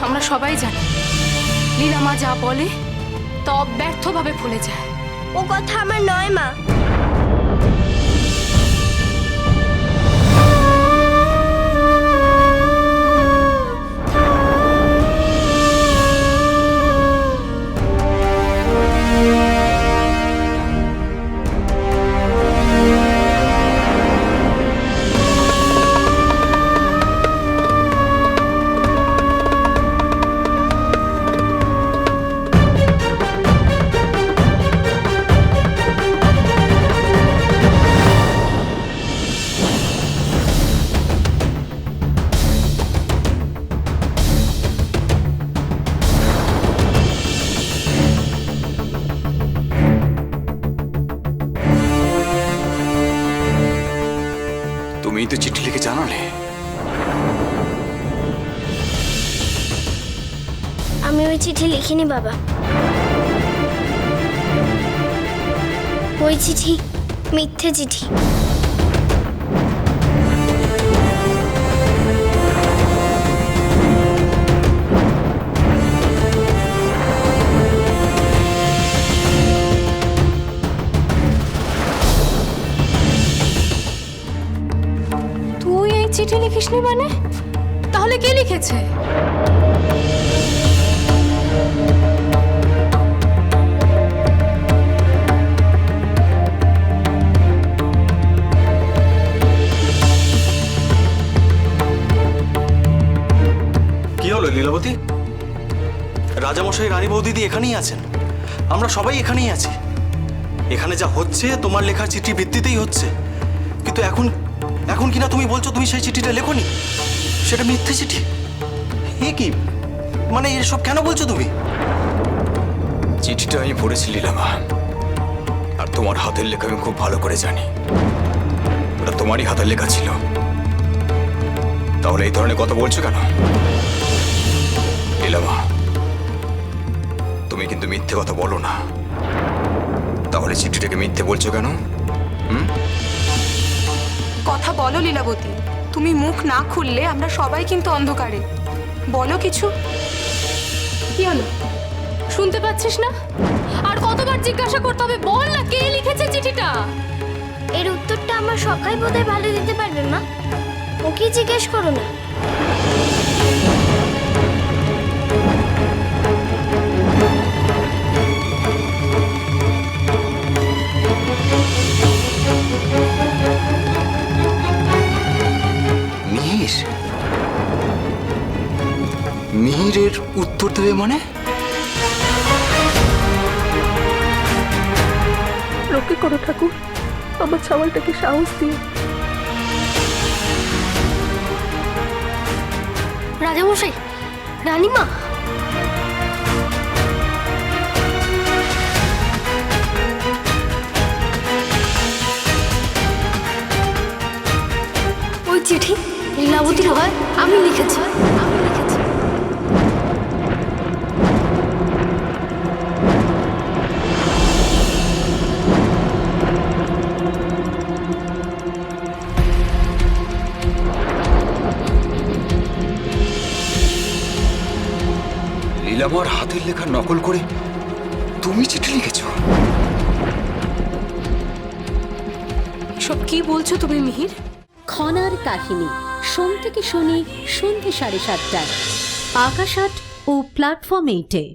আমরা সবাই জানি লীলামা যা বলে তা ব্যর্থভাবে ভুলে যায়। ও কথা আমার নয় মা। তুমি তো চিঠি লিখে জানালে। আমি ওই চিঠি লিখিনি বাবা। ওই চিঠি মিথ্যে চিঠি। তুই এই চিঠি লিখিসনি মানে? তাহলে কে লিখেছে? কি হলো লীলাবতী? রাজামশাই রানী বৌদিদি এখানেই আছেন, আমরা সবাই এখানেই আছি। এখানে যা হচ্ছে তোমার লেখা চিঠি ভিত্তিতেই হচ্ছে, কিন্তু এখন এখন কিনা তুমি বলছো তুমি সেই চিঠিটা লেখোনি, সেটা মিথ্যে চিঠি। এ কি মানে এসব কেন বলছো তুমি? চিঠিটা আমি পড়েছি লীলামা, আর তোমার হাতের লেখা আমি খুব ভালো করে জানি। ওটা তোমারই হাতের লেখা ছিল, তাহলে এই ধরনের কথা বলছো কেন? লীলামা, তুমি কিন্তু মিথ্যে কথা বলো না, তাহলে চিঠিটাকে মিথ্যে বলছো কেন? কথা বলো লীলাবতী, তুমি মুখ না খুললে আমরা সবাই কিন্তু অন্ধকারে। বলো কিছু। কি হলো, শুনতে পাচ্ছিস না? আর কতবার জিজ্ঞাসা করতে হবে? বল না, কে লিখেছে চিঠিটা? এর উত্তরটা আমার সকাই বোধহয় ভালো দিতে পারবে মা। ওকে জিজ্ঞেস করো না। মিহির? মিহিরের উত্তর দেবে মানে? রক্ষে করো ঠাকুর, আমার ছাওয়ালটাকে সাহস দিয়ে। রাজামশাই, রানীমা, ওই চিঠি লীলাবতীর হয়, আমি লিখেছি। লীলামার হাতের লেখা নকল করে তুমি চিঠি লিখেছো? সব কি বলছো তুমি মিহির? খনার কাহিনী সোম থেকে শনি সন্ধ্যে 7:30টায় আকাশ 8 ও প্ল্যাটফর্ম 8-এ।